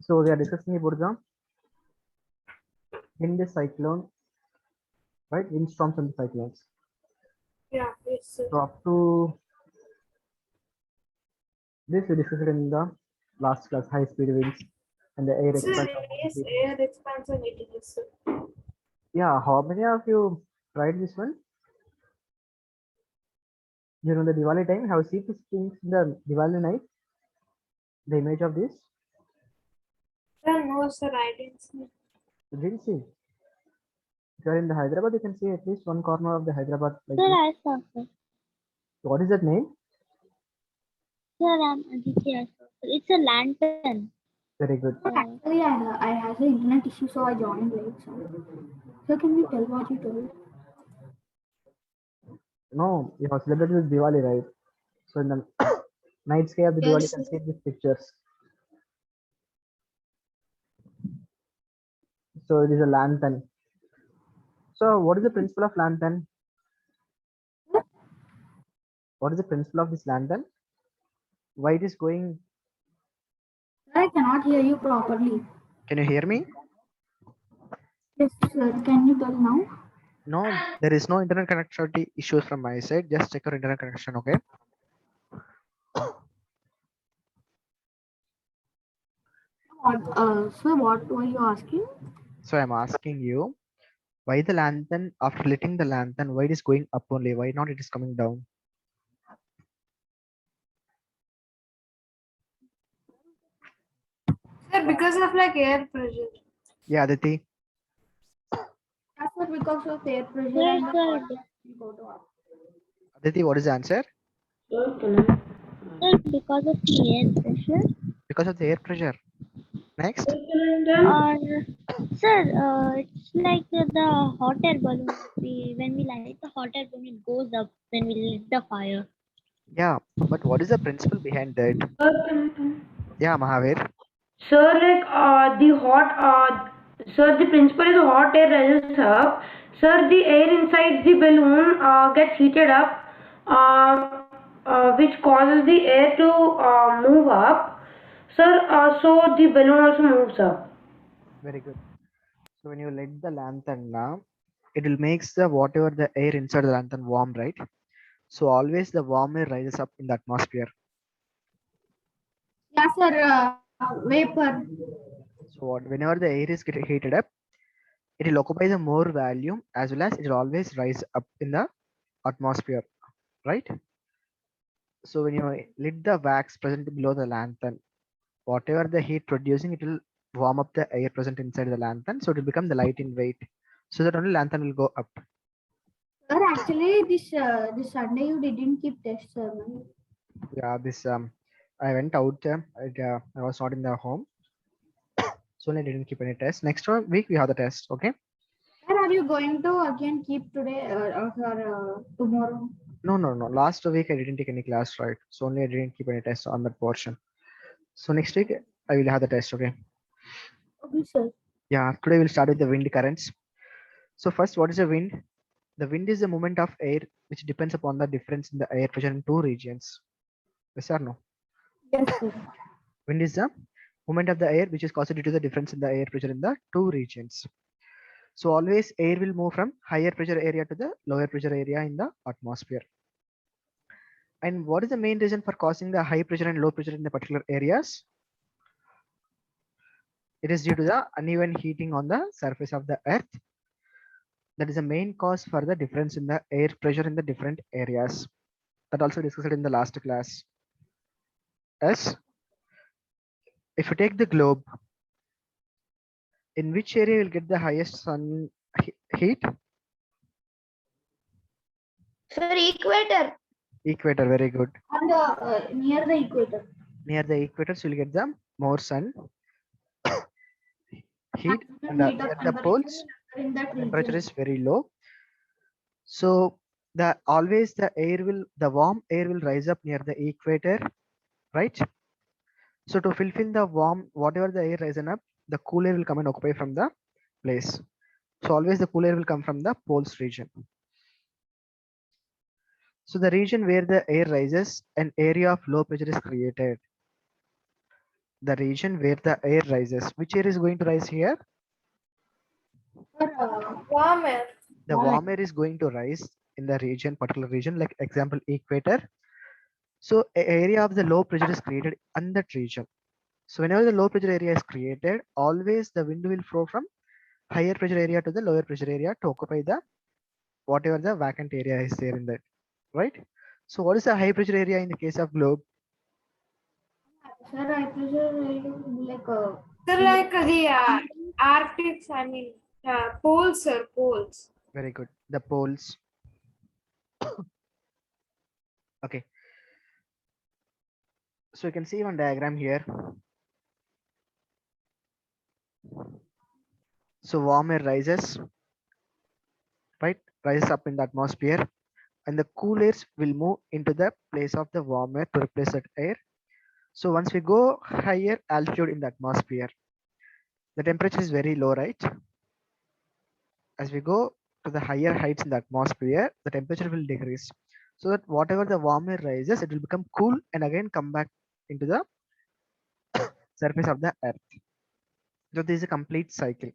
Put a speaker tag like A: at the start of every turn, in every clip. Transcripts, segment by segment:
A: So we are discussing about the in the cyclone, right? Windstorms and cyclones.
B: Yeah, yes, sir.
A: So up to this we discussed in the last class, high speed winds and the air
B: Sir, yes,
A: expansion.
B: air expansion it is, sir.
A: Yeah, how many of you tried this one? During the Diwali time, have you seen these things in the Diwali night? The image of this?
B: Sir, no, sir, I didn't see.
A: You didn't see. If you are in the Hyderabad, you can see at least one corner of the Hyderabad like
C: Sir,
A: this.
C: I saw, sir.
A: What is that name?
C: Sir, I'm Aditya. It's a lantern.
A: Very good.
D: Actually, I had an internet issue, so I joined late. So can you tell what you told?
A: No, you have celebrated with Diwali, right? So in the night sky of the Diwali, you
B: Yes,
A: can see these pictures. So it is a lantern. So what is the principle of lantern? What is the principle of this lantern? Why it is going?
D: I cannot hear you properly.
A: Can you hear me?
D: Yes, sir. Can you tell now?
A: No, there is no internet connectivity issues from my side. Just check your internet connection, okay?
D: Sir, what were you asking?
A: So I'm asking you, why the lantern, after lighting the lantern, why it is going up only? Why not it is coming down?
B: sir, because of like air pressure.
A: Yeah, Aditi.
D: Yes, sir, because of air pressure
C: Yes,
D: and the
C: sir.
D: water go to up.
A: Aditi, what is the answer?
C: Sir, because of the air pressure.
A: Because of the air pressure. Next.
C: Or, sir, it's like the hot air balloon. When we light the hot air balloon, it goes up when we lit the fire.
A: Yeah, but what is the principle behind that? Yeah, Mahavir.
E: Sir, like sir, the principle is hot air rises up. Sir, the air inside the balloon gets heated up, which causes the air to move up. Sir, so the balloon also moves up.
A: Very good. So when you light the lantern now, it will makes the whatever the air inside the lantern warm, right? So always the warm air rises up in the atmosphere.
D: Yes, sir. Vapor.
A: So whenever the air is getting heated up, it will occupy the more volume as well as it will always rise up in the atmosphere, right? So when you lit the wax present below the lantern, whatever the heat producing, it will warm up the air present inside the lantern, so it will become the light in weight. So that only lantern will go up.
D: Sir, actually, this Sunday you didn't keep test, sir.
A: Yeah, this I went out. I was not in the home, so I didn't keep any test. Next week we have the test. Okay.
D: Sir, are you going to again keep today or tomorrow?
A: No, no, no. Last week I didn't take any class, right? So only I didn't keep any test on that portion. So next week I will have the test. Okay.
D: Okay, sir.
A: Yeah. Today we'll start with the wind currents. So first, what is the wind? The wind is the movement of air which depends upon the difference in the air pressure in two regions. Yes or no?
D: Yes, sir.
A: Wind is the movement of the air which is caused due to the difference in the air pressure in the two regions. So always air will move from higher pressure area to the lower pressure area in the atmosphere. And what is the main reason for causing the high pressure and low pressure in the particular areas? It is due to the uneven heating on the surface of the earth. That is the main cause for the difference in the air pressure in the different areas. That also discussed in the last class. Yes. If you take the globe, in which area will get the highest sun heat?
F: Sir, equator.
A: Equator, very good.
D: And near the equator.
A: Near the equator, so you'll get the more sun heat, and
D: Maximum heat
A: near
D: of
A: the
D: temperature
A: poles,
D: in that
A: temperature
D: region.
A: is very low. So the always the warm air will rise up near the equator, right? So to fulfill the warm, whatever the air rising up, the cool air will come and occupy from the place. So always the cool air will come from the poles region. So the region where the air rises, an area of low pressure is created. The region where the air rises, which air is going to rise here?
D: Sir,
B: Warm air.
A: The
D: Warm air.
A: warm air is going to rise in the region, particular region, like example equator. So area of the low pressure is created in that region. So whenever the low pressure area is created, always the wind will flow from higher pressure area to the lower pressure area to occupy the whatever the vacant area is there in that, right? So what is the high pressure area in the case of globe?
D: Sir, I pressure like
B: So like the Arctic, I mean, poles, sir, poles.
A: Very good. The poles. Okay. So you can see one diagram here. So warm air rises, right? Rises up in the atmosphere, and the cool airs will move into the place of the warm air to replace that air. So once we go higher altitude in the atmosphere, the temperature is very low, right? As we go to the higher heights in the atmosphere, the temperature will decrease. So that whatever the warm air rises, it will become cool and again come back into the surface of the earth. So this is a complete cycle.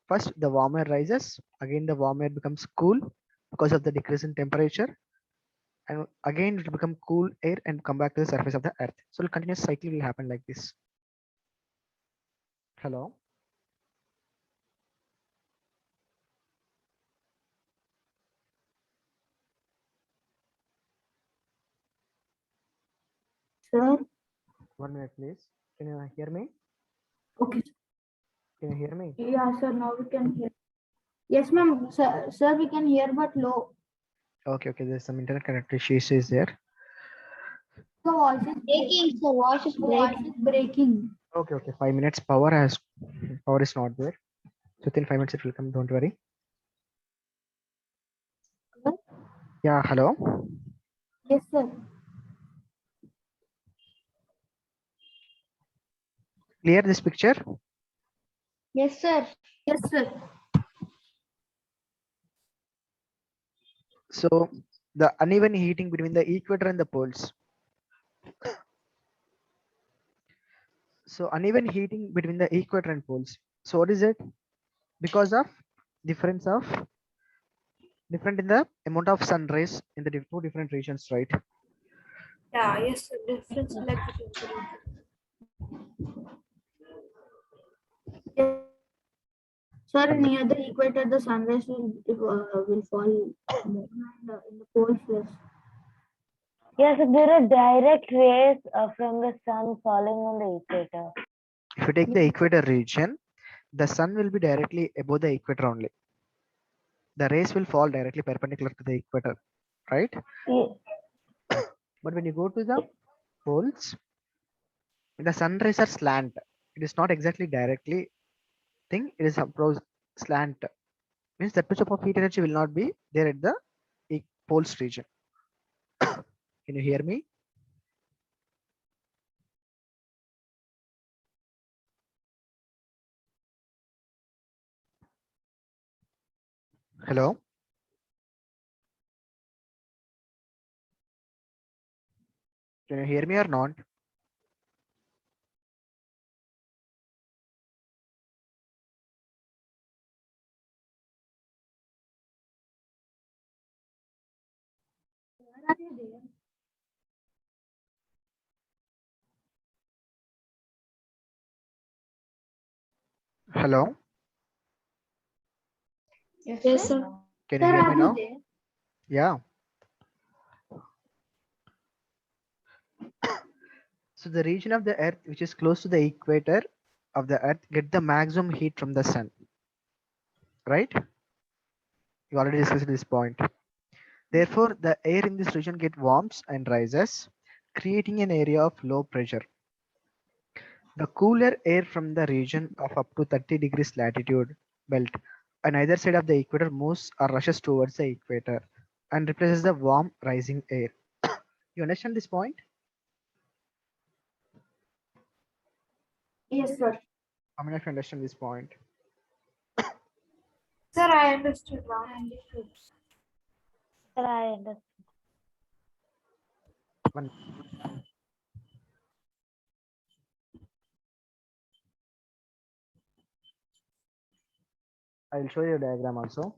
A: First, the warm air rises, again the warm air becomes cool because of the decrease in temperature, and again it will become cool air and come back to the surface of the earth. So the continuous cycle will happen like this. Hello.
D: sir.
A: 1 minute, please. Can you hear me?
D: Okay.
A: Can you hear me?
D: Yeah, sir. Now we can hear. Yes, ma'am. Sir, we can hear but low.
A: Okay, okay. There's some internet connectivity issues there.
D: The voice is
F: Breaking, sir. Voice is breaking.
D: breaking.
A: Okay, okay. 5 minutes. Power is not there. So within 5 minutes it will come. Don't worry.
D: Hello?
A: Yeah. Hello.
D: Yes, sir.
A: Clear this picture?
F: Yes, sir.
D: Yes, sir.
A: So the uneven heating between the equator and the poles. So uneven heating between the equator and poles. So what is it? Because of difference of different in the amount of sun rays in the two different regions, right?
B: Yeah, yes, sir. Difference like the temperature.
D: Yes. Sir, near the equator, the sunrise will fall more. And, in the poles, yes.
G: Yes, there are direct rays from the sun falling on the equator.
A: If you take the equator region, the sun will be directly above the equator only. The rays will fall directly perpendicular to the equator, right?
G: Ye-
A: But when you go to the poles, the sun rays are slant. It is not exactly directly thing. It is approach slant. Means that much of heat energy will not be there at the poles region. Can you hear me? Hello. Can you hear me or not?
D: Where are you there?
A: Hello.
B: Yes, sir.
A: Can
D: Sir,
A: you hear me
D: are you
A: now?
D: there?
A: Yeah. So the region of the earth which is close to the equator of the earth get the maximum heat from the sun, right? You already discussed this point. Therefore, the air in this region get warms and rises, creating an area of low pressure. The cooler air from the region of up to 30 degrees latitude belt on either side of the equator moves or rushes towards the equator and replaces the warm rising air. You understand this point?
D: Yes, sir.
A: How many of you understand this point?
B: Sir, I understood now.
G: Sir, I understand.
A: One. I'll show you a diagram also.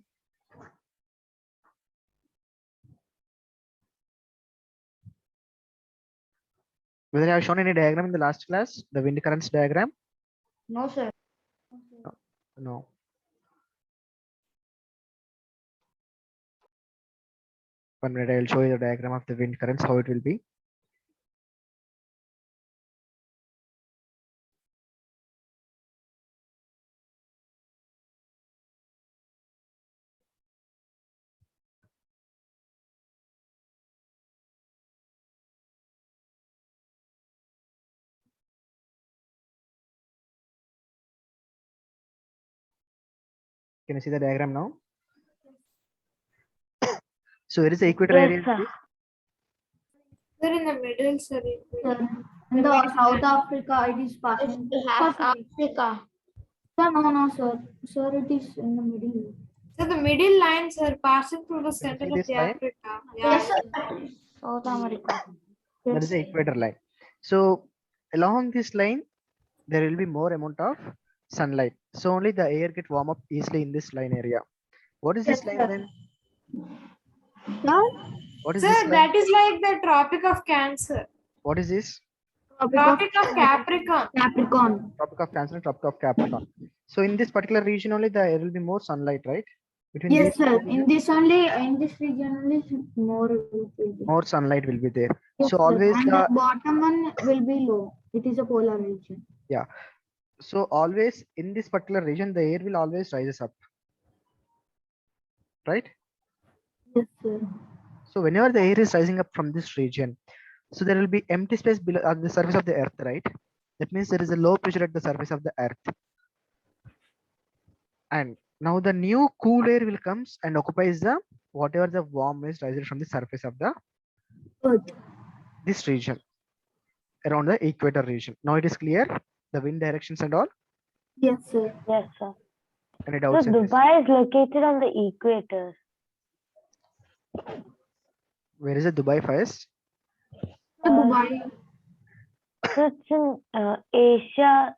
A: Whether I have shown any diagram in the last class, the wind currents diagram?
D: No, sir.
A: No. One minute, I'll show you the diagram of the wind currents, how it will be. Can you see the diagram now? So where is the equator
G: Yes,
A: area?
G: sir.
B: Sir, in the middle, sir.
D: Sir, in the South Africa, it is passing.
F: Half Africa.
D: Sir, no, sir. Sir, it is in the middle.
B: So the middle lines are passing through the
A: Can you
B: center
A: see
B: of
A: this
B: the
A: line?
B: Africa.
D: Yes, sir. South America.
A: That is the equator line. So along this line, there will be more amount of sunlight. So only the air get warm up easily in this line area. What is this
D: Yes,
A: line
D: sir.
A: then?
D: Sir,
A: What is
B: Sir,
A: this line?
B: that is like the Tropic of Cancer.
A: What is this?
B: Tropic of Capricorn.
D: Capricorn.
A: Tropic of Cancer and Tropic of Capricorn. So in this particular region only there will be more sunlight, right? Between
D: Yes,
A: these
D: sir.
A: two
D: In
A: regions,
D: this region only more will be.
A: more sunlight will be there.
D: Yes,
A: So
D: sir.
A: always
D: And
A: the
D: the bottom one will be low. It is a polar region.
A: so always in this particular region the air will always rises up, right?
D: Yes, sir.
A: So whenever the air is rising up from this region, so there will be empty space below at the surface of the earth, right? That means there is a low pressure at the surface of the earth. And now the new cool air will comes and occupies the whatever the warm is rising from the surface of the
D: Earth.
A: this region around the equator region. Now it is clear the wind directions and all.
D: Yes, sir.
G: Yes, sir.
A: Any
G: So
A: doubts in this?
G: Dubai is located on the equator.
A: Where is the Dubai first?
D: Dubai.
G: So it's in Asia.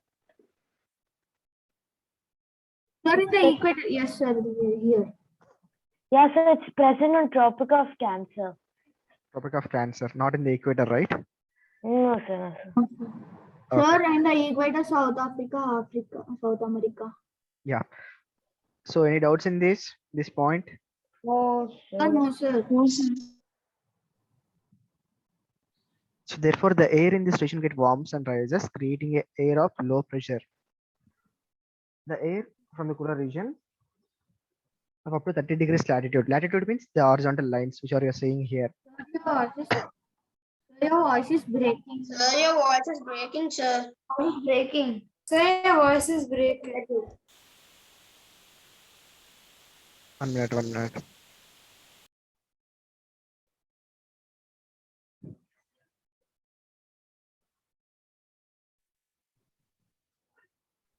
D: Sir, in the equator. Yes, sir. Here.
G: Yeah, so it's present on Tropic of Cancer.
A: Tropic of Cancer, not in the equator, right?
G: No, sir. No, sir.
A: Okay.
D: Sir, and the equator, South Africa, Africa, South America.
A: Yeah. So any doubts in this point?
G: No,
D: Sir, no, sir.
A: So therefore the air in this region get warms and rises, creating a air of low pressure. The air from the cooler region of up to 30 degrees latitude. Latitude means the horizontal lines which are you're seeing here.
D: Your voice is breaking.
F: Sir, your voice is breaking, sir.
D: Voice is breaking.
B: Sir, your voice is breaking.
A: 1 minute, 1 minute.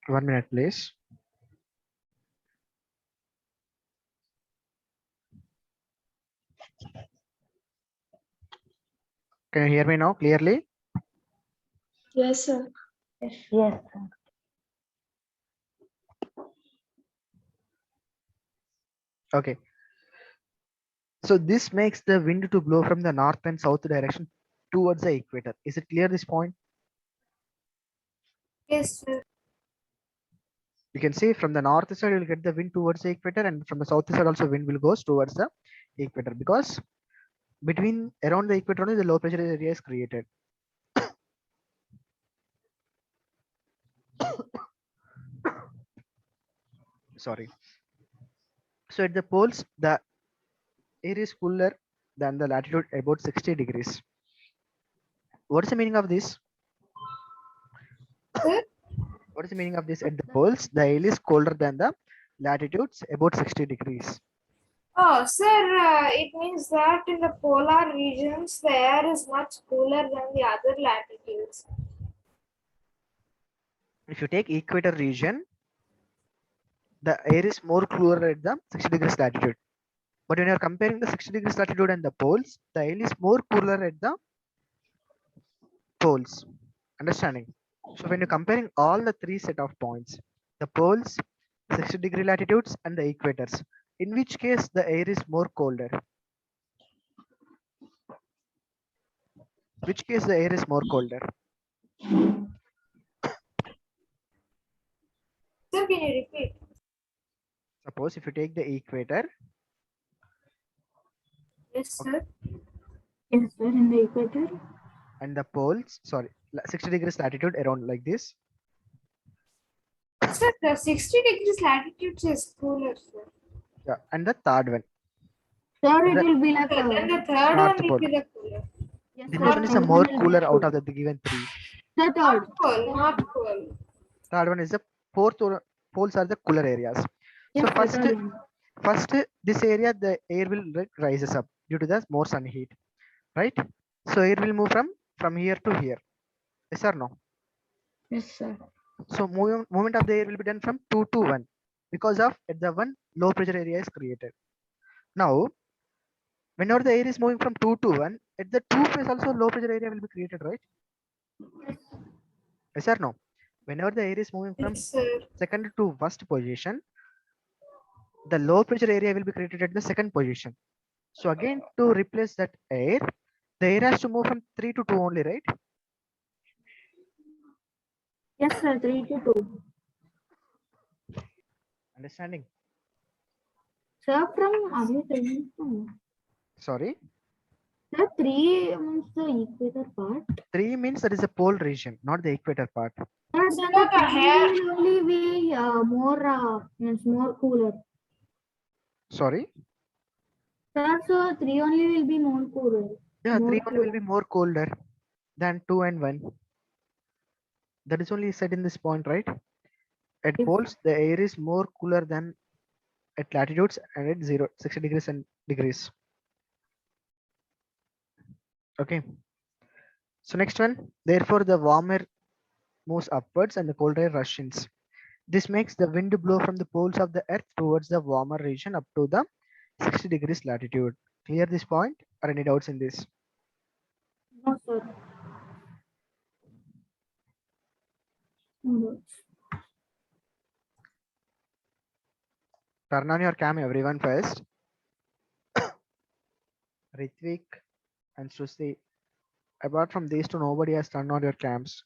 A: One minute, please. Can you hear me now clearly?
F: Yes, sir.
G: Yes, sir.
A: Okay. So this makes the wind to blow from the north and south direction towards the equator. Is it clear this point?
B: Yes, sir.
A: You can see from the north side you will get the wind towards the equator, and from the south side also wind will goes towards the equator, because between around the equator only the low pressure area is created. Sorry. So at the poles the air is cooler than the latitude about 60 degrees. What is the meaning of this?
B: Sir?
A: What is the meaning of this? At the poles the air is colder than the latitudes about 60 degrees.
B: Oh, sir, it means that in the polar regions, the air is much cooler than the other latitudes.
A: If you take equator region, the air is more cooler at the 60 degrees latitude. But when you are comparing the 60 degrees latitude and the poles, the air is more cooler at the poles. Understanding? So when you're comparing all the three set of points, the poles, 60-degree latitudes, and the equators, in which case the air is more colder? Which case the air is more colder?
B: Sir, can you repeat?
A: Suppose if you take the equator,
B: Yes, sir.
D: Yes, sir, in the equator.
A: and the poles, sorry, 60 degrees latitude around like this.
B: Sir, the 60 degrees latitude is cooler, sir.
A: Yeah, and the third one,
D: Sir, it
A: The-
D: will be like
B: Then the third
A: North
B: one will
A: Pole.
B: be the cooler.
D: yes,
A: Which
D: sir,
A: one is a
D: third
A: more
D: one will be
A: cooler out
D: cool.
A: of the given three?
D: The third.
B: Not cool.
A: Third one is the poles are the cooler areas.
D: Yes,
A: So
D: sir,
A: first,
D: third one.
A: this area the air will rises up due to the more sun heat, right? So air will move from here to here. Yes or no?
D: Yes, sir.
A: So movement of the air will be done from 2 to 1 because of at the one low pressure area is created. Now, whenever the air is moving from 2 to 1, at the 2 phase also low pressure area will be created, right? Yes or no? Whenever the air is moving from
B: Yes, sir.
A: second to first position, the low pressure area will be created at the second position. So again, to replace that air, the air has to move from 3 to 2 only, right?
D: Yes, sir, 3 to 2.
A: Understanding?
D: Sir, from are you telling from?
A: Sorry,
D: Sir, 3 means the equator part.
A: 3 means that is the pole region, not the equator part.
D: Sir, then
B: Sir,
D: the
B: the
D: 3
B: hair.
D: will only be means more cooler.
A: Sorry,
D: Sir, so 3 only will be more cooler.
A: yeah, 3
D: More
A: only will be
D: cooler.
A: more colder than 2 and 1. That is only said in this point, right? At
D: Yes,
A: poles, the air is more cooler than at latitudes and at 60 degrees and degrees. Okay. So next one, therefore the warm air moves upwards and the cold air rushes. This makes the wind blow from the poles of the earth towards the warmer region up to the 60 degrees latitude. Clear this point or any doubts in this?
D: no, sir. No.
A: Turn on your cam everyone first. Ritvik and Srusti. Apart from these two, nobody has turned on your cams.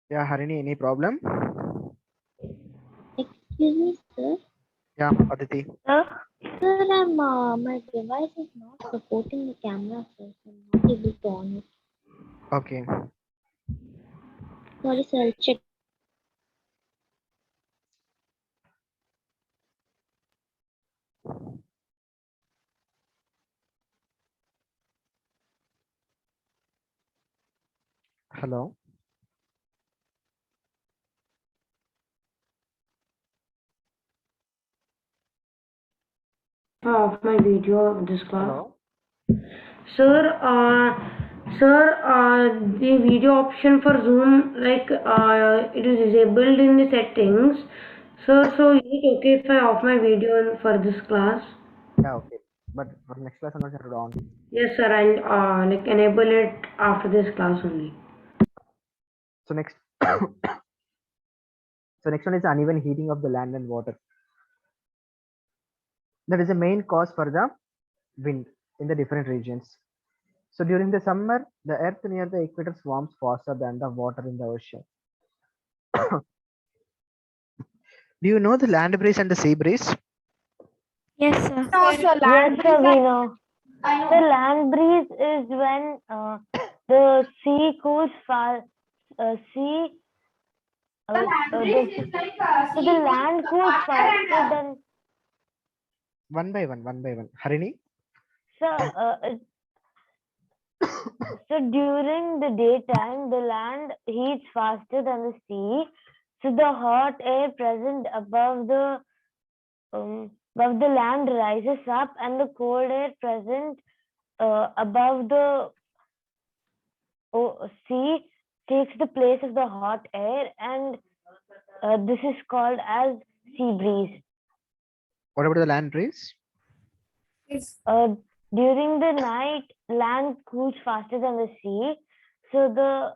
A: Yeah, Harini, any problem?
C: Excuse me, sir.
A: Yeah, Aditi.
G: Sir,
C: Sir, my device is not supporting the camera, sir. So I'm not able to on it.
A: Okay.
C: Sorry, sir. I'll check.
A: Hello.
E: Of my video of this class.
A: Hello.
E: Sir, the video option for Zoom, like it is disabled in the settings. Sir, so is it okay if I off my video for this class?
A: Yeah, okay. But for next class, I'm not sure on.
E: Yes, sir. I'll like enable it after this class only.
A: So next, so next one is uneven heating of the land and water. That is the main cause for the wind in the different regions. So during the summer, the earth near the equator warms faster than the water in the ocean. Do you know the land breeze and the sea breeze?
C: Yes, sir.
B: No, sir,
G: yes, sir, we know.
B: I
G: The land breeze is when the sea cools fast. Sea.
B: The land breeze is like a
G: So
B: sea
G: the
B: goes
G: land cools
B: faster and,
G: faster than.
A: One by one. Harini?
G: So, so during the daytime, the land heats faster than the sea. So the hot air present above the land rises up, and the cold air present above the sea takes the place of the hot air, and this is called as sea breeze.
A: What about the land breeze?
B: Is
G: During the night, land cools faster than the sea, so the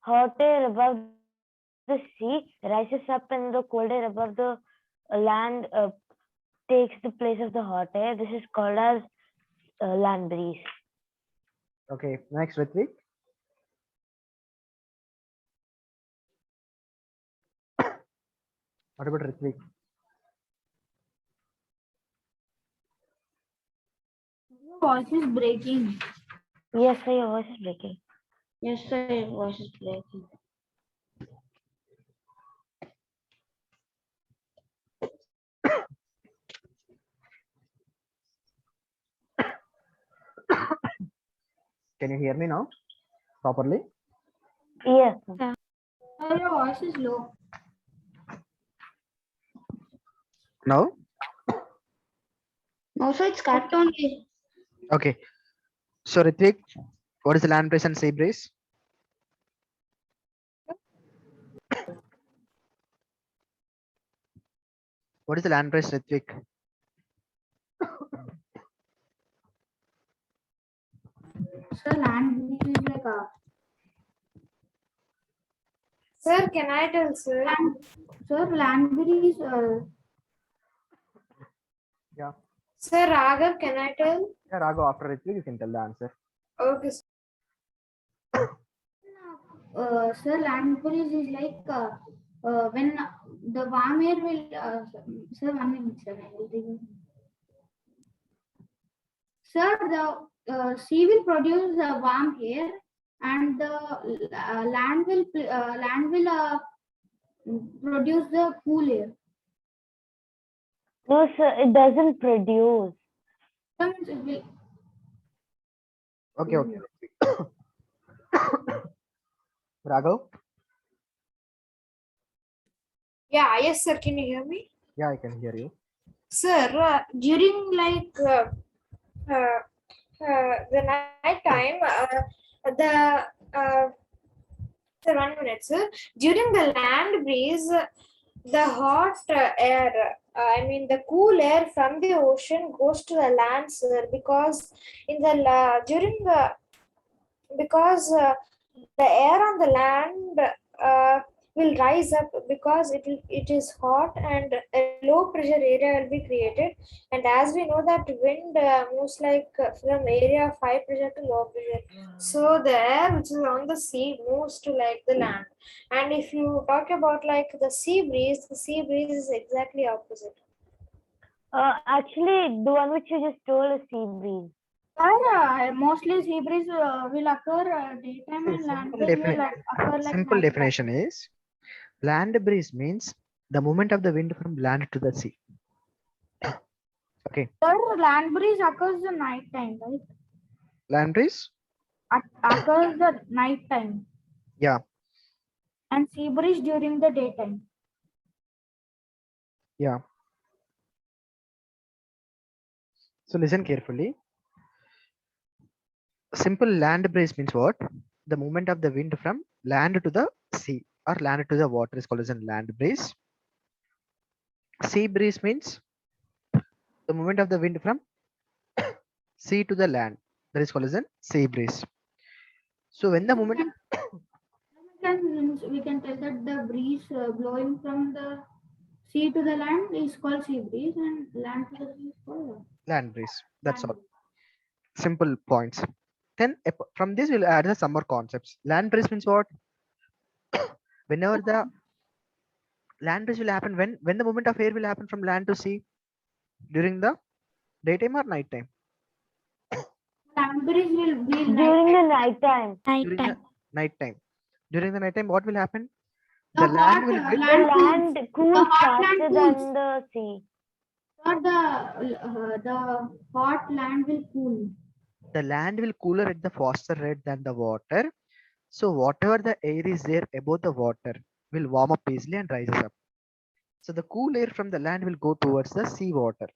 G: hot air above the sea rises up, and the cold air above the land takes the place of the hot air. This is called as land breeze.
A: Okay, next, Ritvik. What about Ritvik?
D: Your voice is breaking.
G: Yes, sir, your voice is breaking.
D: Yes, sir, your voice is breaking.
A: Can you hear me now properly?
G: Yes, sir.
D: Sir, your voice is low.
A: No?
F: No, sir, it's cut only.
A: Okay. So Ritvik, what is the land breeze and sea breeze? What is the land breeze, Ritvik?
D: Sir, land breeze is like a
B: sir, can I tell, sir?
D: sir, land breeze.
A: Yeah.
B: Sir, Raghav, can I tell?
A: Yeah, Raghu, after Ritvik, you can tell the answer.
B: Okay.
D: Sir, land breeze is like when the warm air will. Sir, 1 minute, sir. I will tell you. Sir, the sea will produce warm air, and the land will produce the cool air.
G: No, sir, it doesn't produce.
D: That means it will.
A: Okay, okay. Raghav?
B: Yeah, yes, sir. Can you hear me?
A: Yeah, I can hear you.
B: Sir, during like the night time, the sir, 1 minute, sir. During the land breeze, the hot air, I mean the cool air from the ocean goes to the land, sir, because in the during the because the air on the land will rise up because it is hot and a low pressure area will be created, and as we know that wind moves like from area of high pressure to low pressure, so the air which is on the sea moves to like the land. And if you talk about like the sea breeze is exactly opposite.
G: Actually, the one which you just told is sea breeze.
D: Sir, mostly sea breeze will occur daytime,
A: See,
D: and land
A: simple
D: breeze will occur like
A: simple
D: night.
A: definition is land breeze means the movement of the wind from land to the sea. Okay.
D: Sir, land breeze occurs the night time, right?
A: Land breeze?
D: Occurs the night time.
A: Yeah.
D: And sea breeze during the daytime.
A: Yeah. So listen carefully. Simple land breeze means what? The movement of the wind from land to the sea or land to the water is called as a land breeze. Sea breeze means the movement of the wind from sea to the land, that is called as a sea breeze. So when the movement
D: We can tell that the breeze blowing from the sea to the land is called sea breeze, and land to the sea is called
A: land breeze, that's all.
D: land.
A: Simple points. Then from this we'll add the some more concepts. Land breeze means what? Whenever the land breeze will happen, when the movement of air will happen from land to sea, during the daytime or night time?
D: Land breeze will be
G: During the night time.
A: During the night time. During the night time, what will happen?
D: The
A: The land
D: hot,
A: will
G: The
A: get
G: land cools
D: hot land
G: faster
D: cools.
G: than the sea.
D: Or the hot land will cool.
A: the land will cooler at the faster rate than the water. So whatever the air is there above the water will warm up easily and rises up. So the cool air from the land will go towards the sea water,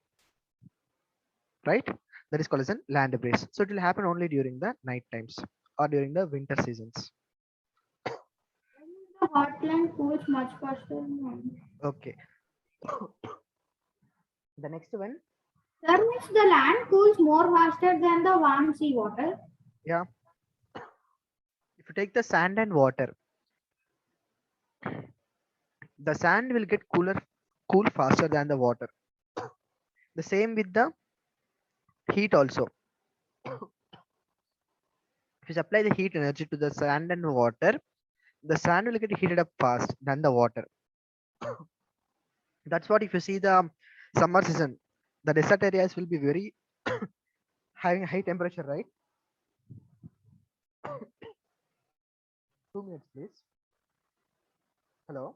A: right? That is called as a land breeze. So it will happen only during the night times or during the winter seasons.
D: The hot land cools much faster.
A: Okay. The next one,
D: Sir, if the land cools more faster than the warm sea water.
A: yeah. If you take the sand and water, the sand will get cool faster than the water. The same with the heat also. If you supply the heat energy to the sand and water, the sand will get heated up fast than the water. That's what if you see the summer season, the desert areas will be very having high temperature, right? 2 minutes, please. Hello.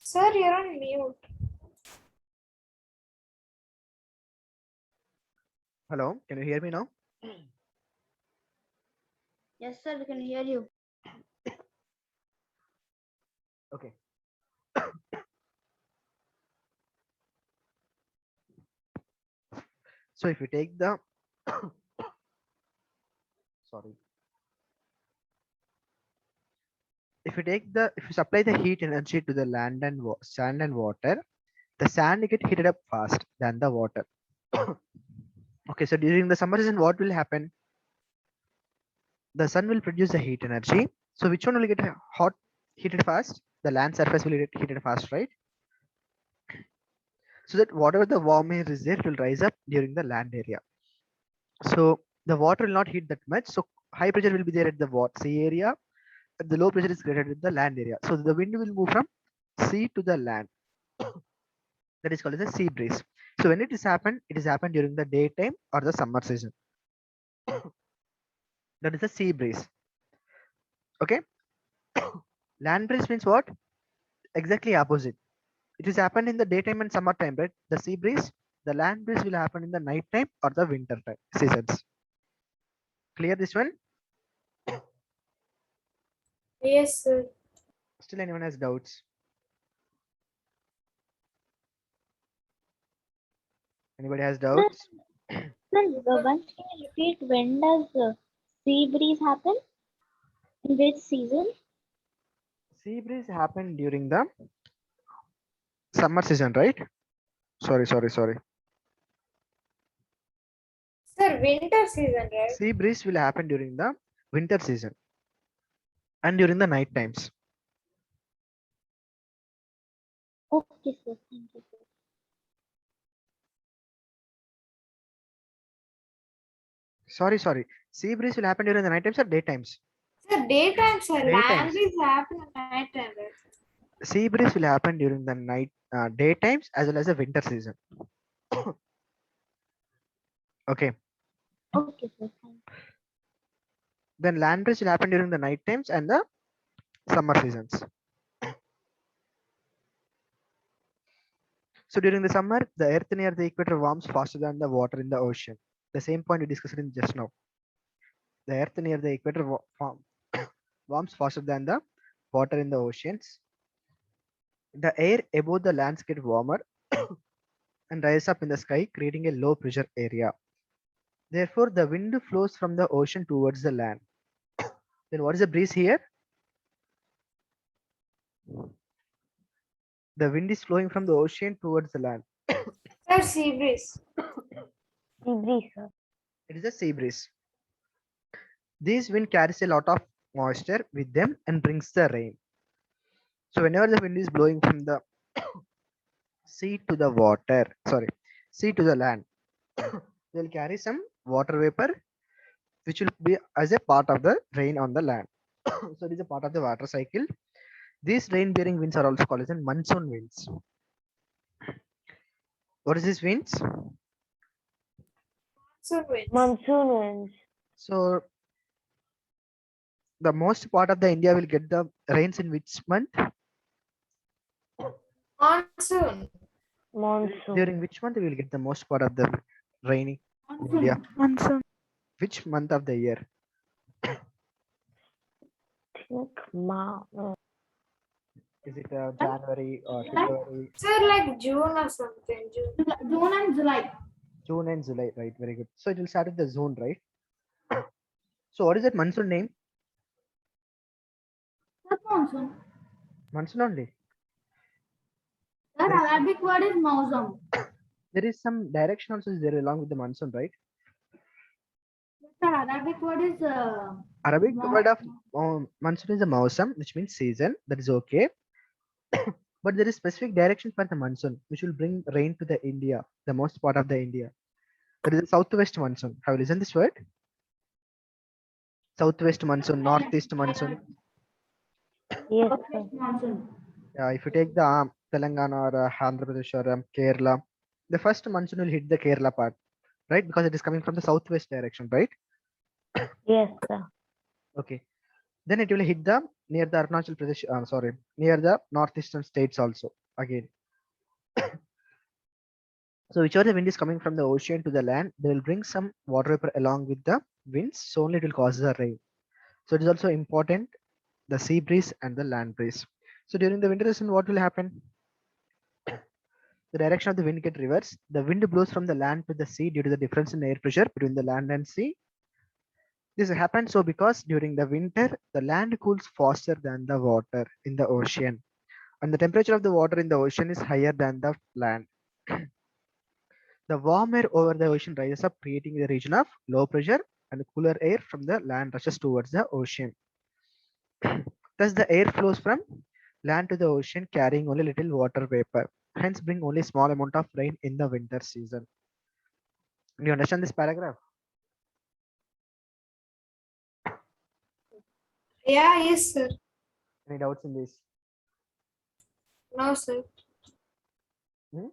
B: Sir, you're on mute.
A: Hello. Can you hear me now?
D: Yes, sir, we can hear you.
A: Okay. So if you take the sorry, if you supply the heat energy to the land and sand and water, the sand get heated up fast than the water. Okay, so during the summer season, what will happen? The sun will produce the heat energy. So which one will get hot, heated fast? The land surface will get heated fast, right? So that whatever the warm air is there, it will rise up during the land area. So the water will not heat that much. So high pressure will be there at the sea area. The low pressure is greater at the land area. So the wind will move from sea to the land. That is called as a sea breeze. So when it is happened during the daytime or the summer season. That is a sea breeze. Okay. Land breeze means what? Exactly opposite. It is happened in the daytime and summertime, right? The sea breeze, the land breeze will happen in the night time or the winter time seasons. Clear this one?
B: Yes, sir.
A: Still anyone has doubts? Anybody has doubts?
C: Sir, once can you repeat when does sea breeze happen? In which season?
A: Sea breeze happen during the summer season, right? Sorry.
B: Sir, winter season, right?
A: Sea breeze will happen during the winter season and during the night times.
C: Okay, sir. Thank you, sir.
A: Sorry. Sea breeze will happen during the night times or day times?
B: Sir, daytime, sir.
A: Daytimes.
B: Land breeze happen at night time, right?
A: Sea breeze will happen during the night, day times as well as the winter season. Okay.
C: Okay, sir. Thank you.
A: Then land breeze will happen during the night times and the summer seasons. So during the summer, the earth near the equator warms faster than the water in the ocean. The same point we discussed in just now. The earth near the equator warms faster than the water in the oceans. The air above the lands get warmer and rise up in the sky, creating a low pressure area. Therefore, the wind flows from the ocean towards the land. Then what is the breeze here? The wind is flowing from the ocean towards the land.
B: Sir, sea breeze.
G: Sea breeze, sir.
A: It is a sea breeze. This wind carries a lot of moisture with them and brings the rain. So whenever the wind is blowing from the sea to the sea to the land, they'll carry some water vapor, which will be as a part of the rain on the land. So it is a part of the water cycle. These rain-bearing winds are also called as monsoon winds. What is this winds?
B: Monsoon winds.
G: Monsoon winds.
A: So the most part of the India will get the rains in which month?
B: Monsoon.
G: Monsoon.
A: During which month we will get the most part of the rainy in India?
F: Monsoon.
A: Which month of the year?
G: Think
A: Is it January or February?
B: Sir, like June or something. June.
D: June and July.
A: June and July, right? Very good. So it will start with the zone, right? So what is that monsoon name?
D: That's monsoon.
A: Monsoon only.
D: That Arabic word is Mausam.
A: There is some direction also is there along with the monsoon, right?
D: The Arabic word is
A: Arabic word of monsoon is a mausam, which means season. That is okay. But there is specific direction for the monsoon, which will bring rain to the India, the most part of the India. That is the southwest monsoon. Have you listened this word? Southwest monsoon, northeast monsoon.
G: Yes, sir.
D: monsoon.
A: If you take the Telangana or Andhra Pradesh or Kerala, the first monsoon will hit the Kerala part, right? Because it is coming from the southwest direction, right?
G: Yes, sir.
A: Okay. Then it will hit the near the Arunachal Pradesh, near the northeastern states also again. So whichever the wind is coming from the ocean to the land, they will bring some water vapor along with the winds, so only it will cause the rain. So it is also important, the sea breeze and the land breeze. So during the winter season, what will happen? The direction of the wind get reversed. The wind blows from the land to the sea due to the difference in air pressure between the land and sea. This happens so because during the winter, the land cools faster than the water in the ocean, and the temperature of the water in the ocean is higher than the land. The warm air over the ocean rises up, creating a region of low pressure, and the cooler air from the land rushes towards the ocean. Thus, the air flows from land to the ocean, carrying only little water vapor. Hence, bring only small amount of rain in the winter season. Do you understand this paragraph?
B: Yeah, yes, sir.
A: Any doubts in this?
B: No, sir.
A: Hmm?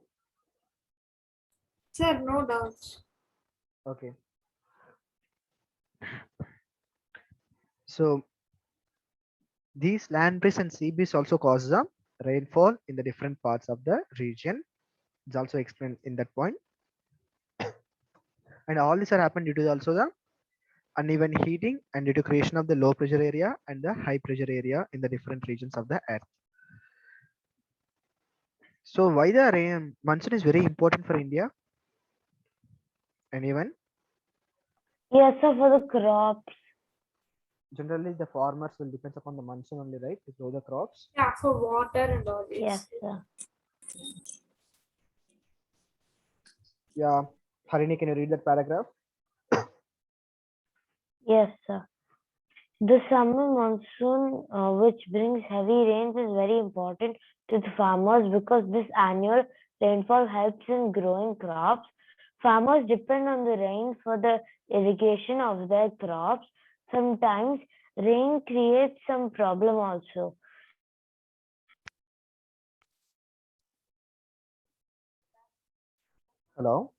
B: Sir, no doubts.
A: Okay. So these land breeze and sea breeze also cause the rainfall in the different parts of the region. It's also explained in that point. And all these are happened due to also the uneven heating and due to creation of the low pressure area and the high pressure area in the different regions of the earth. So why the rain monsoon is very important for India? Anyone?
G: Yes, sir, for the crops.
A: Generally, the farmers will depend upon the monsoon only, right, to grow the crops.
B: Yeah, for water and all this.
G: Yes, sir.
A: Yeah, Harini, can you read that paragraph?
G: Yes, sir. The summer monsoon, which brings heavy rains, is very important to the farmers because this annual rainfall helps in growing crops. Farmers depend on the rain for the irrigation of their crops. Sometimes rain creates some problem also.
A: Hello,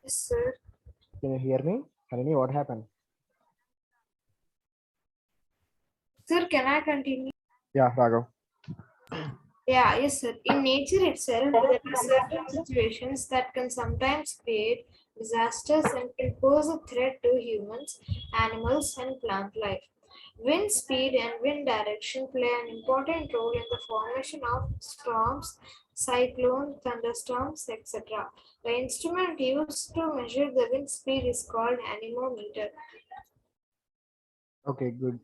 B: Yes, sir.
A: can you hear me? Harini, what happened?
B: Sir, can I continue?
A: Yeah, Raghav.
B: Yeah, yes, sir. In nature itself, there are certain situations that can sometimes create disasters and can pose a threat to humans, animals, and plant life. Wind speed and wind direction play an important role in the formation of storms, cyclones, thunderstorms, etc. The instrument used to measure the wind speed is called anemometer.
A: Okay, good.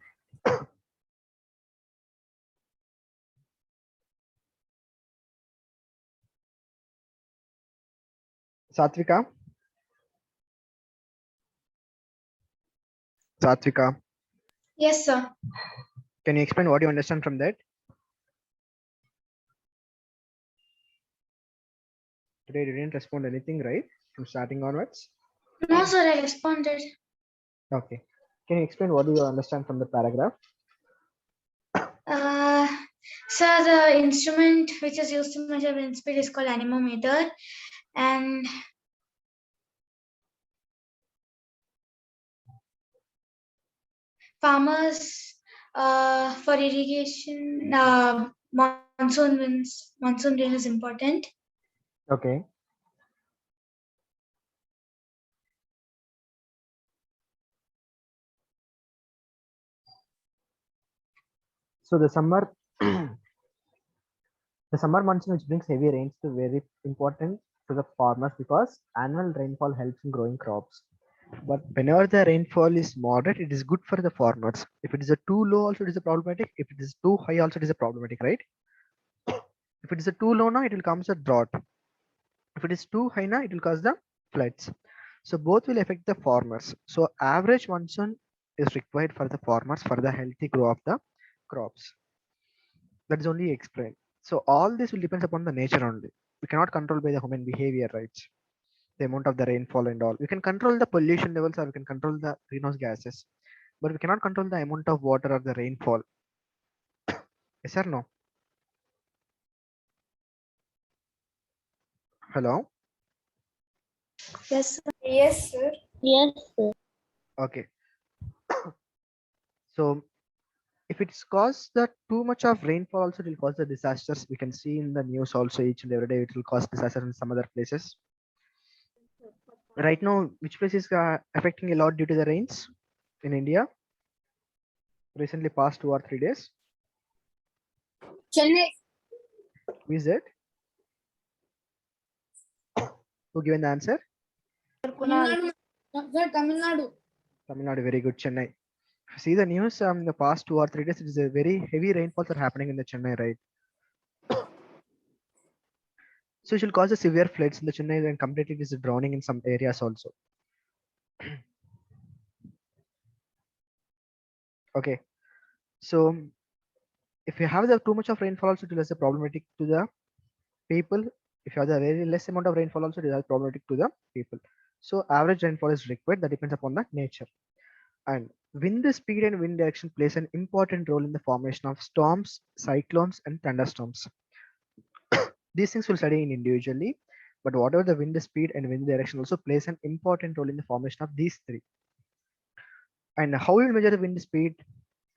A: Satvika. Satvika,
F: Yes, sir.
A: can you explain what you understand from that? Today you didn't respond anything, right? From starting onwards.
F: No, sir, I responded.
A: Okay. Can you explain what do you understand from the paragraph?
F: Uh, Sir, the instrument which is used to measure wind speed is called anemometer, and farmers for irrigation, monsoon rain is important.
A: Okay. So the summer, the summer monsoon which brings heavy rains to very important to the farmers because annual rainfall helps in growing crops. But whenever the rainfall is moderate, it is good for the farmers. If it is a too low, also it is a problematic. If it is too high, also it is a problematic, right? If it is a too low now, it will come as a drought. If it is too high now, it will cause the floods. So both will affect the farmers. So average monsoon is required for the farmers for the healthy growth of the crops. That is only explained. So all this will depend upon the nature only. We cannot control by the human behavior, right? The amount of the rainfall and all. We can control the pollution levels or we can control the greenhouse gases, but we cannot control the amount of water or the rainfall. Yes or no? Hello?
F: Yes.
B: Yes, sir.
C: Yes, sir.
A: Okay. So if it's caused the too much of rainfall also it will cause the disasters. We can see in the news also each and every day it will cause disaster in some other places. Right now, which place is affecting a lot due to the rains in India? Recently past 2 or 3 days.
F: Chennai.
A: Who is it? Who given the answer?
F: Tamil Nadu.
A: Tamil Nadu, very good. Chennai. See the news in the past 2 or 3 days, it is a very heavy rainfalls are happening in the Chennai, right? So it will cause a severe floods in the Chennai and completely it is drowning in some areas also. Okay. So if you have the too much of rainfall also, it is a problematic to the people. If you have the very less amount of rainfall also, it is problematic to the people. So average rainfall is required. That depends upon the nature. And wind speed and wind direction plays an important role in the formation of storms, cyclones, and thunderstorms. These things we'll study in individually, but whatever the wind speed and wind direction also plays an important role in the formation of these three. And how we will measure the wind speed?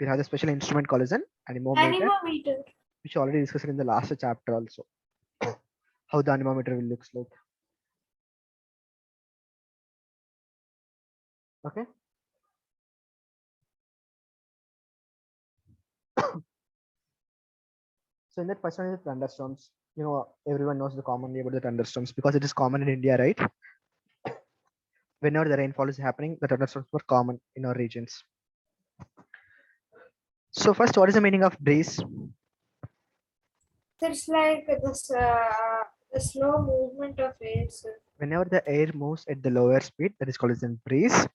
A: We have a special instrument called as an anemometer,
B: Anemometer.
A: which already discussed in the last chapter also. How the anemometer will looks like. Okay. So in that first one is the thunderstorms. You know, everyone knows the commonly about the thunderstorms because it is common in India, right? Whenever the rainfall is happening, the thunderstorms were common in our regions. So first, what is the meaning of breeze?
B: It's like this the slow movement of air, sir.
A: Whenever the air moves at the lower speed, that is called as a breeze.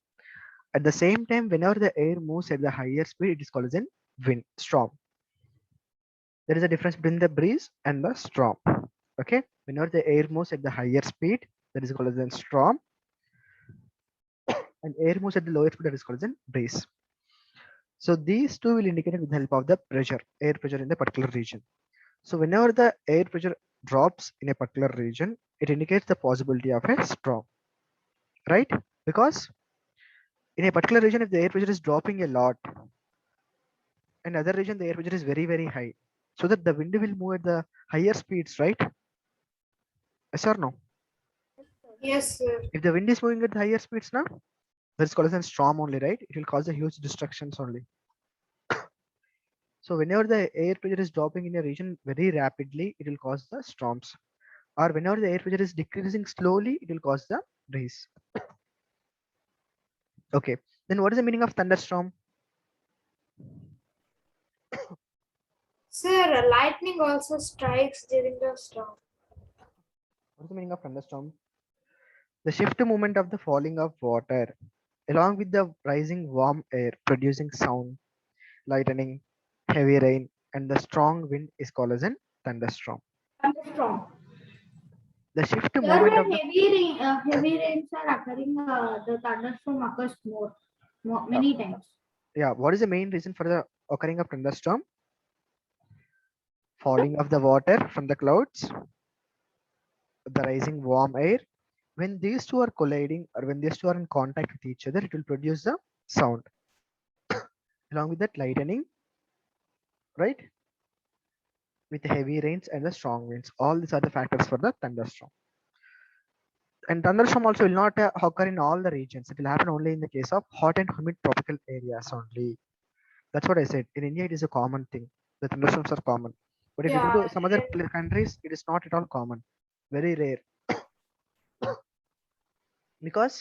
A: At the same time, whenever the air moves at the higher speed, it is called as a wind, storm. There is a difference between the breeze and the storm. Okay, whenever the air moves at the higher speed, that is called as a storm, and air moves at the lower speed, that is called as a breeze. So these two will indicate with the help of the pressure, air pressure in the particular region. So whenever the air pressure drops in a particular region, it indicates the possibility of a storm, right? Because in a particular region, if the air pressure is dropping a lot, in other region the air pressure is very, very high, so that the wind will move at the higher speeds, right? Yes or no?
B: Yes, sir.
A: If the wind is moving at the higher speeds now, that's called as a storm only, right? It will cause a huge destructions only. So whenever the air pressure is dropping in a region very rapidly, it will cause the storms. Or whenever the air pressure is decreasing slowly, it will cause the breeze. Okay, then what is the meaning of thunderstorm?
B: Sir, lightning also strikes during the storm.
A: What is the meaning of thunderstorm? The shift movement of the falling of water along with the rising warm air producing sound, lightning, heavy rain, and the strong wind is called as a thunderstorm.
D: Thunderstorm.
A: The shift
D: Here
A: movement of
D: when
A: the
D: heavy rains are occurring, the thunderstorm occurs many times.
A: yeah, what is the main reason for the occurring of thunderstorm? Falling of the water from the clouds, the rising warm air. When these two are colliding or when these two are in contact with each other, it will produce the sound. Along with that lightning, right? With the heavy rains and the strong winds. All these are the factors for the thunderstorm. And thunderstorm also will not occur in all the regions. It will happen only in the case of hot and humid tropical areas only. That's what I said. In India, it is a common thing. the thunderstorms are common. But if you go
B: Yeah,
A: to some other countries, it is not at all common. Very rare. Because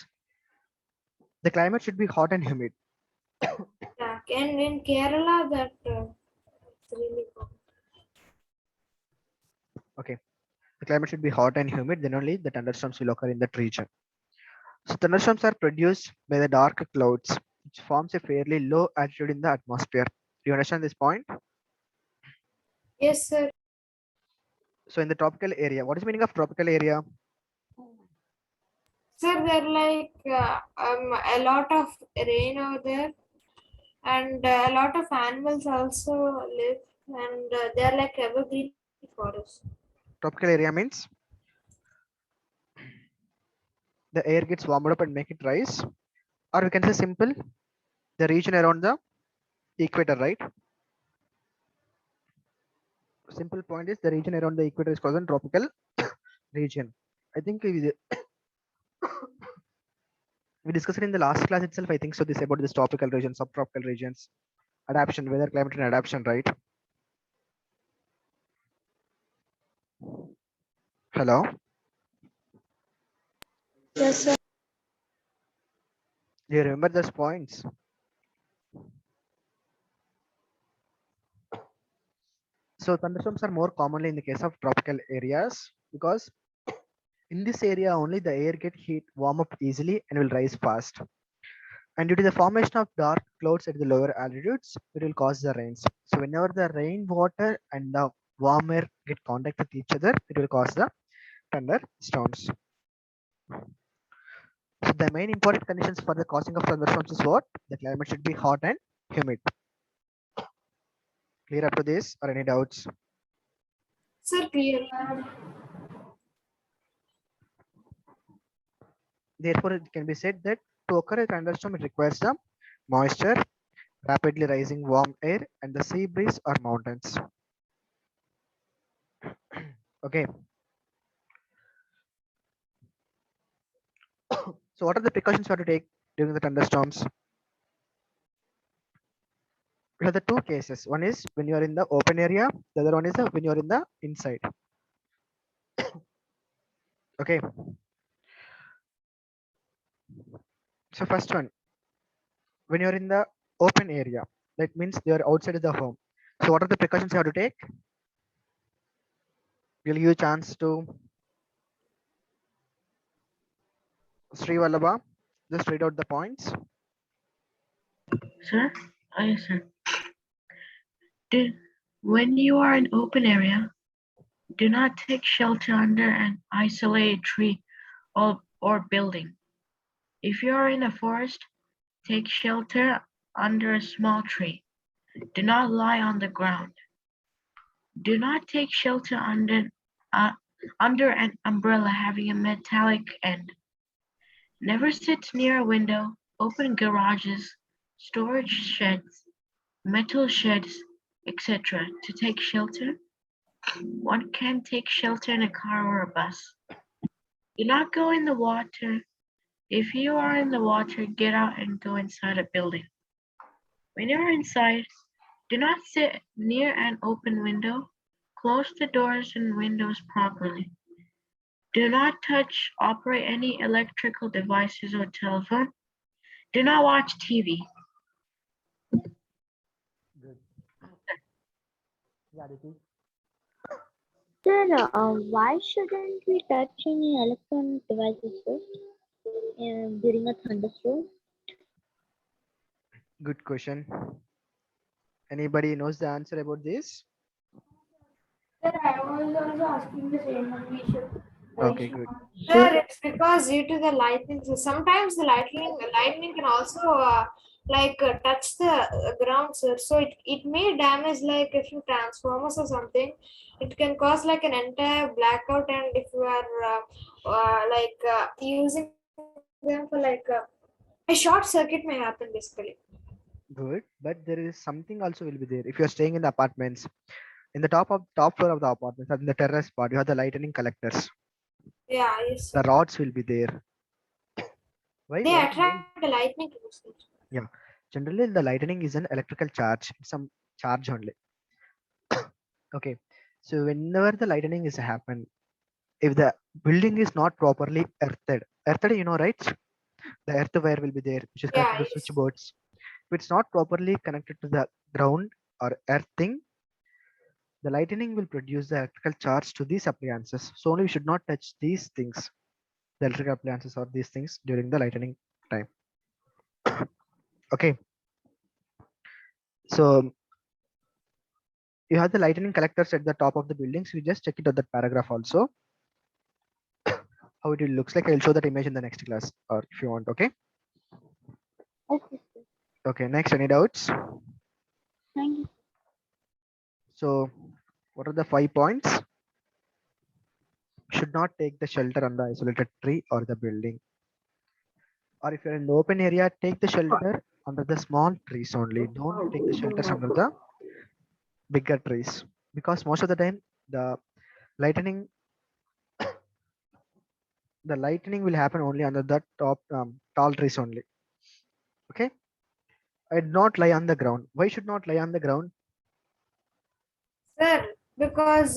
A: the climate should be hot and humid.
B: yeah. And in Kerala, that it's really common.
A: Okay. The climate should be hot and humid, then only the thunderstorms will occur in that region. So thunderstorms are produced by the dark clouds, which forms a fairly low altitude in the atmosphere. Do you understand this point?
B: Yes, sir.
A: So in the tropical area, what is the meaning of tropical area?
B: Sir, there like a lot of rain over there, and a lot of animals also live, and they are like evergreen forests.
A: Tropical area means the air gets warmed up and make it rise, or we can say simple, the region around the equator, right? Simple point is the region around the equator is called a tropical region. I think we discussed it in the last class itself. I think so. This about this tropical region, subtropical regions, adaptation, weather, climate, and adaptation, right? Hello.
B: Yes, sir.
A: Do you remember those points? So thunderstorms are more commonly in the case of tropical areas because in this area only the air get heat warm up easily and will rise fast. And due to the formation of dark clouds at the lower altitudes, it will cause the rains. So whenever the rainwater and the warm air get contact with each other, it will cause the thunderstorms. So the main important conditions for the causing of thunderstorms is what? The climate should be hot and humid. Clear up to this or any doubts?
B: Sir, clear.
A: Therefore, it can be said that to occur a thunderstorm, it requires the moisture, rapidly rising warm air, and the sea breeze or mountains. Okay. So, what are the precautions you have to take during the thunderstorms? We have the two cases. One is when you are in the open area. The other one is when you are in the inside. Okay. So first one, when you are in the open area, that means you are outside of the home. So what are the precautions you have to take? We'll give you a chance to Sri Vallabha. Just read out the points.
H: Sir? Yes, sir. When you are in open area, do not take shelter under an isolated tree or building. If you are in a forest, take shelter under a small tree. Do not lie on the ground. Do not take shelter under an umbrella having a metallic end. Never sit near a window, open garages, storage sheds, metal sheds, etc. to take shelter. One can take shelter in a car or a bus. Do not go in the water. If you are in the water, get out and go inside a building. When you are inside, do not sit near an open window. Close the doors and windows properly. Do not touch, operate any electrical devices or telephone. Do not watch TV.
A: Good. Yeah, Aditi.
C: Sir, why shouldn't we touch any electronic devices first during a thunderstorm?
A: Good question. Anybody knows the answer about this?
D: Sir, I was also asking the same one. We should
A: Okay, good.
B: Sir, it's because due to the lightning. So sometimes the lightning can also touch the ground, sir. So it may damage like a few transformers or something. It can cause like an entire blackout, and if you are using them for a short circuit may happen basically.
A: Good. But there is something also will be there. If you are staying in the apartments, in the top floor of the apartments, or in the terrace part, you have the lightning collectors.
B: Yeah, yes.
A: The rods will be there. Why?
B: They
A: Why?
B: attract the lightning to the
A: Yeah. Generally, the lightning is an electrical charge. It's some charge only. Okay. So whenever the lightning is happen, if the building is not properly earthed, you know, right? The earth wire will be there, which is connected
B: Yeah,
A: to the
B: yes.
A: switchboards. If it's not properly connected to the ground or earthing, the lightning will produce the electrical charge to these appliances. So only we should not touch these things, the electrical appliances or these things during the lightning time. Okay. So you have the lightning collectors at the top of the buildings. You just check it out that paragraph also. How it looks like. I'll show that image in the next class, or if you want. Okay.
C: Okay, sir.
A: Okay. Next, any doubts?
C: Thank you.
A: So, what are the 5 points? Should not take the shelter on the isolated tree or the building. Or if you're in the open area, take the shelter under the small trees only. Don't take the shelters under the bigger trees, because most of the time the lightning will happen only under the top tall trees only. Okay. I did not lie on the ground. Why should not lie on the ground?
B: Sir, because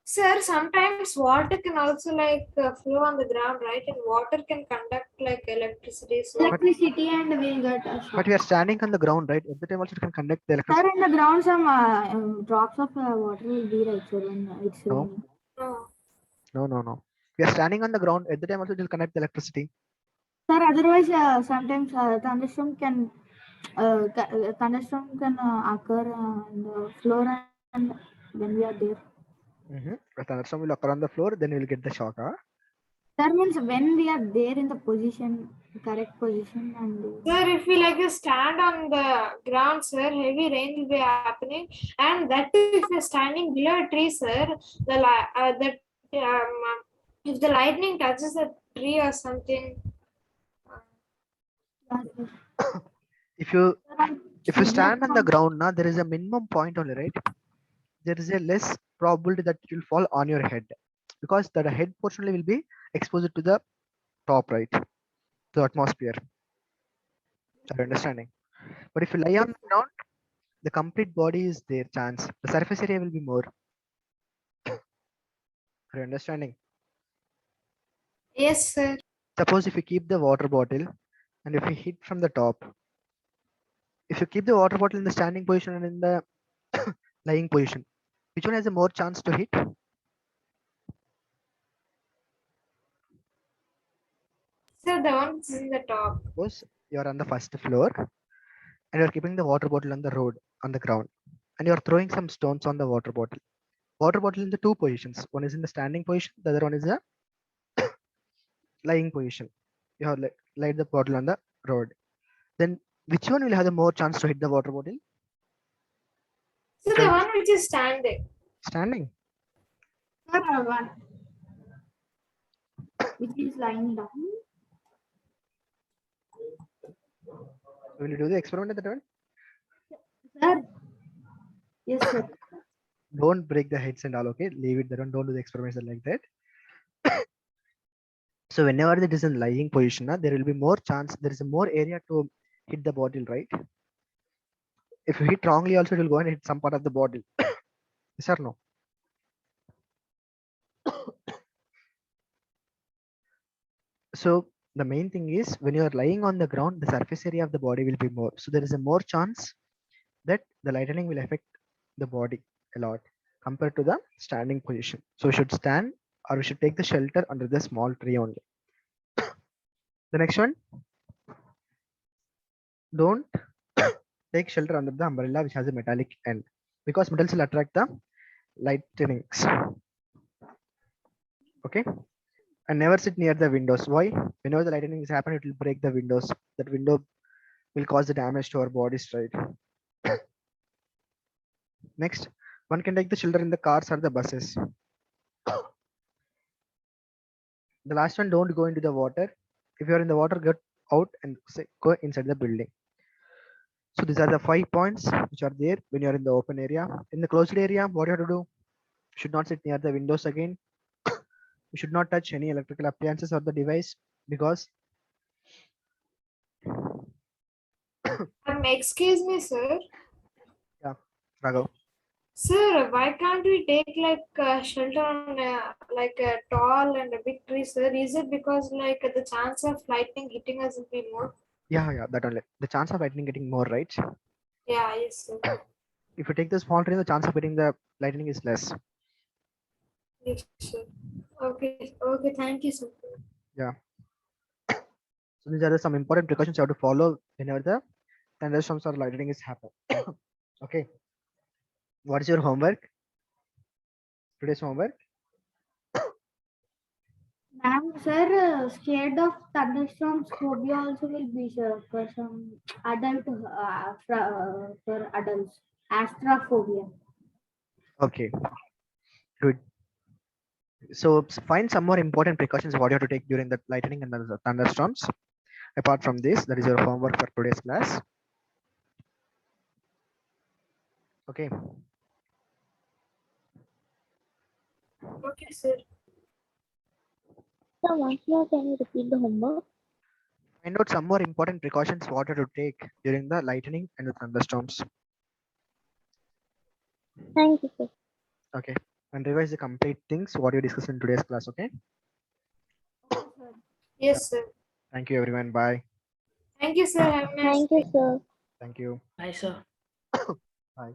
B: sir, sometimes water can also flow on the ground, right? And water can conduct like electricity. So
D: Electricity and we'll get a shock.
A: But we are standing on the ground, right? At the time also it can conduct the
D: Sir,
A: electricity.
D: in the ground, some drops of water will be right, sir, when it's
A: No,
D: raining.
B: no.
A: We are standing on the ground. At the time also it will connect the electricity.
D: Sir, otherwise, sometimes thunderstorm can occur on the floor and when we are there.
A: A thunderstorm will occur on the floor, then you will get the shock. Huh?
D: That means when we are there in the position, correct position, and
B: Sir, if we stand on the ground, sir, heavy rain will be happening, and that too if you're standing below a tree, sir, if the lightning touches the tree or something,
A: If you stand on the ground now, there is a minimum point only, right? There is a less probability that it will fall on your head, because the head portion only will be exposed to the top, right? To the atmosphere. Are you understanding? But if you lie on the ground, the complete body is there chance. The surface area will be more. Are you understanding?
B: yes, sir.
A: Suppose if you keep the water bottle and if you hit from the top, if you keep the water bottle in the standing position and in the lying position, which one has a more chance to hit?
B: Sir, the one is in the top.
A: Suppose you are on the first floor and you are keeping the water bottle on the road, on the ground, and you are throwing some stones on the water bottle. Water bottle in the two positions. One is in the standing position, the other one is the lying position. You have laid the bottle on the road. Then which one will have the more chance to hit the water bottle?
B: Sir, the one which is standing.
A: Standing.
D: sir, one which is lying down.
A: Will you do the experiment at that one?
D: Sir, yes, sir.
A: Don't break the heads and all. Okay, leave it there. Don't do the experiments like that. So whenever it is in lying position, there will be more chance. There is a more area to hit the bottle, right? If you hit wrongly, also it will go and hit some part of the bottle. Yes or no? So the main thing is when you are lying on the ground, the surface area of the body will be more. So there is a more chance that the lightning will affect the body a lot compared to the standing position. So we should stand or we should take the shelter under the small tree only. The next one, don't take shelter under the umbrella which has a metallic end, because metals will attract the lightnings. Okay. And never sit near the windows. Why? Whenever the lightning is happening, it will break the windows. That window will cause the damage to our bodies, right? Next, one can take the children in the cars or the buses. The last one, don't go into the water. If you are in the water, get out and go inside the building. So these are the 5 points which are there when you are in the open area. In the closed area, what you have to do? You should not sit near the windows again. You should not touch any electrical appliances or the device, because
B: Excuse me, sir.
A: Yeah. Raghav.
B: Sir, why can't we take like shelter on like a tall and a big tree, sir? Is it because like the chance of lightning hitting us will be more?
A: Yeah, that only. The chance of lightning getting more, right?
B: Yeah, yes, sir.
A: If you take the small tree, the chance of hitting the lightning is less.
B: Yes, sir. Okay, thank you, sir.
A: Yeah. So these are some important precautions you have to follow whenever the thunderstorms or lightning is happen. Okay. What is your homework? Today's homework?
D: Ma'am, sir, scared of thunderstorms phobia also will be, sir, for some adult, for adults. Astrophobia.
A: Okay. Good. So find some more important precautions what you have to take during the lightning and the thunderstorms. Apart from this, that is your homework for today's class. Okay.
B: Okay, sir.
C: So once more, can you repeat the homework?
A: Find out some more important precautions what you have to take during the lightning and the thunderstorms.
C: Thank you, sir.
A: Okay. And revise the complete things what you discussed in today's class. Okay.
B: Yes, sir.
A: Thank you everyone. Bye.
B: Thank you, sir. Have a nice
C: Thank you, sir.
A: Thank you.
H: Bye, sir.
A: Bye.